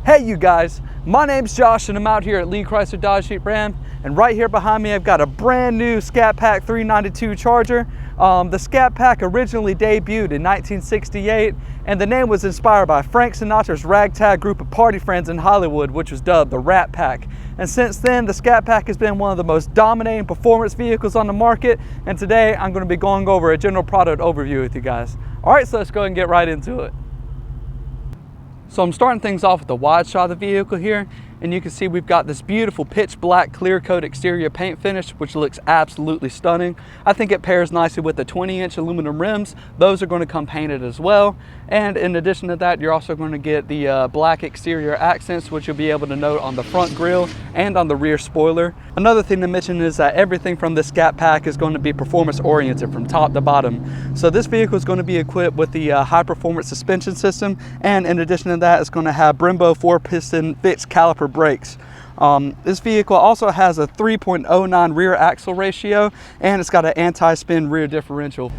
Hey you guys, my name's Josh and I'm out here at Lee Chrysler Dodge Jeep Ram, and right here behind me I've got a brand new Scat Pack 392 Charger. The Scat Pack originally debuted in 1968, and the name was inspired by Frank Sinatra's ragtag group of party friends in Hollywood, which was dubbed the Rat Pack. And since then, the Scat Pack has been one of the most dominating performance vehicles on the market, and today I'm going to be going over a general product overview with you guys. Alright, so let's go ahead and get right into it. So I'm starting things off with the wide shot of the vehicle here, and you can see we've got this beautiful pitch black clear coat exterior paint finish, which looks absolutely stunning. I think it pairs nicely with the 20-inch aluminum rims. Those are going to come painted as well. And in addition to that, you're also going to get the black exterior accents, which you'll be able to note on the front grille and on the rear spoiler. Another thing to mention is that everything from this Scat Pack is going to be performance oriented from top to bottom. So this vehicle is going to be equipped with the high performance suspension system, and in addition to that, it's going to have Brembo 4-piston fixed caliper brakes. This vehicle also has a 3.09 rear axle ratio, and it's got an anti-spin rear differential.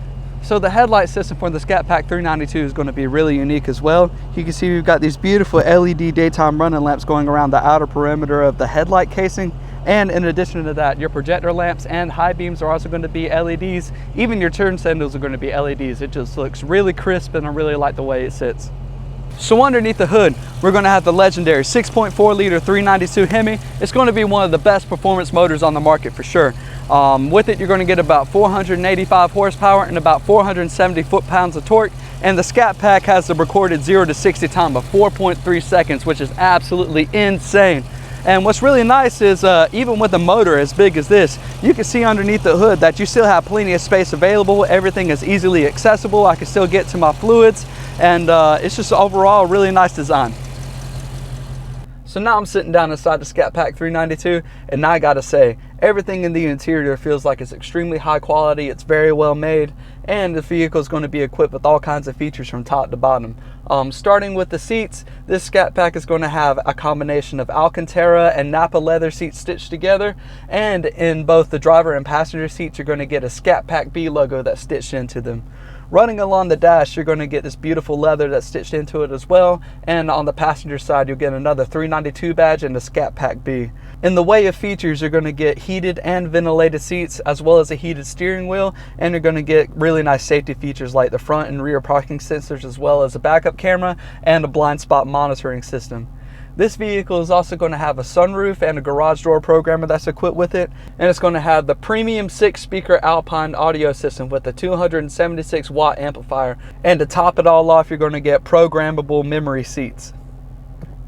So the headlight system for the Scat Pack 392 is going to be really unique as well. You can see we've got these beautiful LED daytime running lamps going around the outer perimeter of the headlight casing. And in addition to that, your projector lamps and high beams are also going to be LEDs. Even your turn signals are going to be LEDs. It just looks really crisp, and I really like the way it sits. So underneath the hood, we're going to have the legendary 6.4 liter 392 Hemi. It's going to be one of the best performance motors on the market for sure. With it, you're going to get about 485 horsepower and about 470 foot-pounds of torque. And the Scat Pack has the recorded 0 to 60 time of 4.3 seconds, which is absolutely insane. And what's really nice is even with a motor as big as this, you can see underneath the hood that you still have plenty of space available. Everything is easily accessible. I can still get to my fluids, and it's just overall a really nice design. So now I'm sitting down inside the Scat Pack 392, and I gotta say, everything in the interior feels like it's extremely high quality. It's very well made, and the vehicle is going to be equipped with all kinds of features from top to bottom. Starting with the seats, this Scat Pack is going to have a combination of Alcantara and Napa leather seats stitched together, and in both the driver and passenger seats you're going to get a Scat Pack B logo that's stitched into them. Running along the dash, you're going to get this beautiful leather that's stitched into it as well, and on the passenger side you'll get another 392 badge and a Scat Pack B. In the way of features, you're going to get heated and ventilated seats as well as a heated steering wheel, and you're going to get really nice safety features like the front and rear parking sensors as well as a backup camera and a blind spot monitoring system. This vehicle is also going to have a sunroof and a garage door programmer that's equipped with it, and it's going to have the premium 6-speaker Alpine audio system with a 276 watt amplifier, and to top it all off, you're going to get programmable memory seats.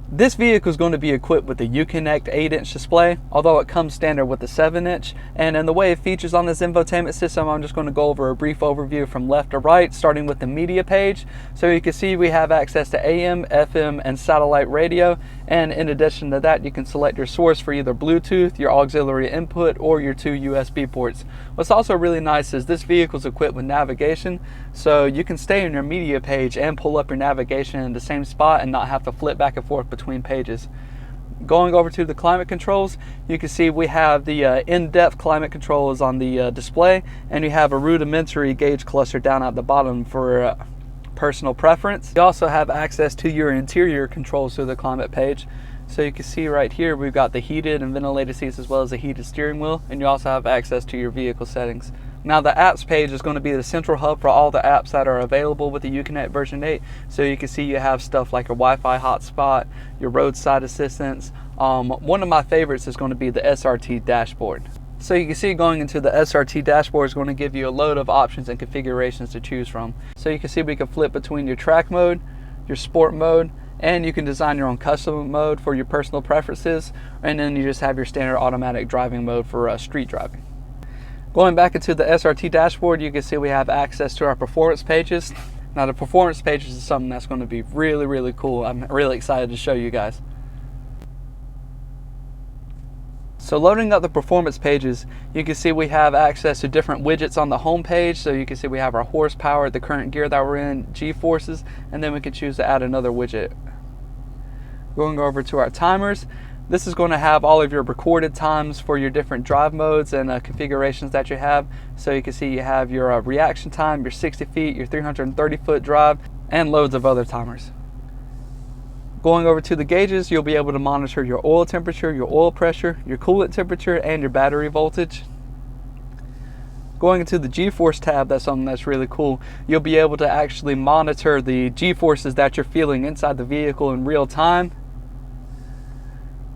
This vehicle is going to be equipped with the Uconnect 8-inch display, although it comes standard with the 7-inch. And in the way of features on this infotainment system, I'm just going to go over a brief overview from left to right, starting with the media page. So you can see we have access to AM, FM, and satellite radio. And in addition to that, you can select your source for either Bluetooth, your auxiliary input, or your 2 USB ports. What's also really nice is this vehicle is equipped with navigation, so you can stay on your media page and pull up your navigation in the same spot and not have to flip back and forth between pages. Going over to the climate controls, you can see we have the in-depth climate controls on the display, and you have a rudimentary gauge cluster down at the bottom for personal preference. You also have access to your interior controls through the climate page. So you can see right here we've got the heated and ventilated seats as well as a heated steering wheel, and you also have access to your vehicle settings. Now the apps page is going to be the central hub for all the apps that are available with the Uconnect version 8. So you can see you have stuff like your Wi-Fi hotspot, your roadside assistance. One of my favorites is going to be the SRT dashboard. So you can see going into the SRT dashboard is going to give you a load of options and configurations to choose from. So you can see we can flip between your track mode, your sport mode, and you can design your own custom mode for your personal preferences, and then you just have your standard automatic driving mode for street driving. Going back into the SRT dashboard, you can see we have access to our performance pages. Now the performance pages is something that's going to be really cool. I'm really excited to show you guys. So loading up the performance pages, you can see we have access to different widgets on the home page. So you can see we have our horsepower, the current gear that we're in, G-forces, and then we can choose to add another widget. Going over to our timers, this is going to have all of your recorded times for your different drive modes and configurations that you have. So you can see you have your reaction time, your 60 feet, your 330 foot drive, and loads of other timers. Going over to the gauges, you'll be able to monitor your oil temperature, your oil pressure, your coolant temperature, and your battery voltage. Going into the G-force tab, that's something that's really cool. You'll be able to actually monitor the G-forces that you're feeling inside the vehicle in real time.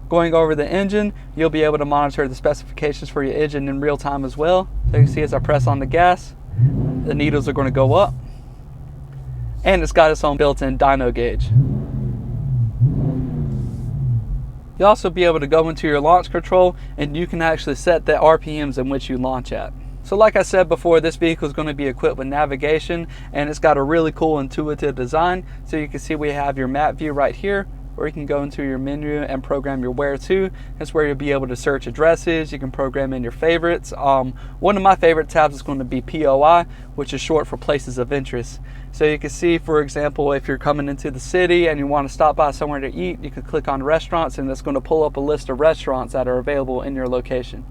Going over the engine, you'll be able to monitor the specifications for your engine in real time as well. So you can see as I press on the gas, the needles are going to go up. And it's got its own built-in dyno gauge. You'll also be able to go into your launch control and you can actually set the RPMs in which you launch at. So like I said before, this vehicle is going to be equipped with navigation and it's got a really cool intuitive design. So you can see we have your map view right here, or you can go into your menu and program your where to. That's where you'll be able to search addresses. You can program in your favorites. One of my favorite tabs is going to be POI, which is short for places of interest. So you can see, for example, if you're coming into the city and you want to stop by somewhere to eat, you can click on restaurants and it's going to pull up a list of restaurants that are available in your location.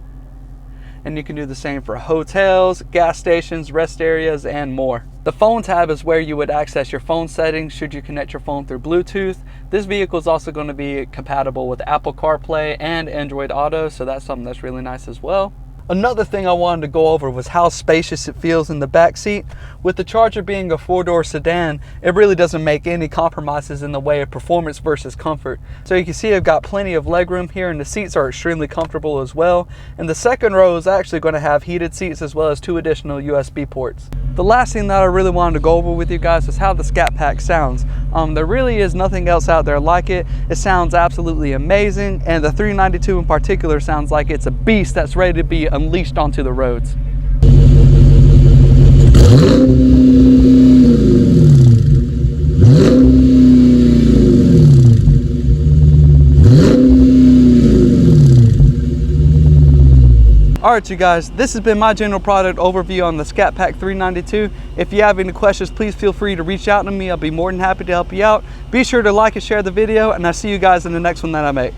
And you can do the same for hotels, gas stations, rest areas, and more. The phone tab is where you would access your phone settings should you connect your phone through Bluetooth. This vehicle is also going to be compatible with Apple CarPlay and Android Auto, so that's something that's really nice as well. Another thing I wanted to go over was how spacious it feels in the back seat. With the Charger being a 4-door sedan, it really doesn't make any compromises in the way of performance versus comfort. So you can see I've got plenty of legroom here and the seats are extremely comfortable as well. And the second row is actually going to have heated seats as well as 2 additional USB ports. The last thing that I really wanted to go over with you guys is how the Scat Pack sounds. There really is nothing else out there like it. It sounds absolutely amazing, and the 392 in particular sounds like it's a beast that's ready to be unleashed onto the roads. Alright you guys, this has been my general product overview on the Scat Pack 392. If you have any questions, please feel free to reach out to me. I'll be more than happy to help you out. Be sure to like and share the video, and I'll see you guys in the next one that I make.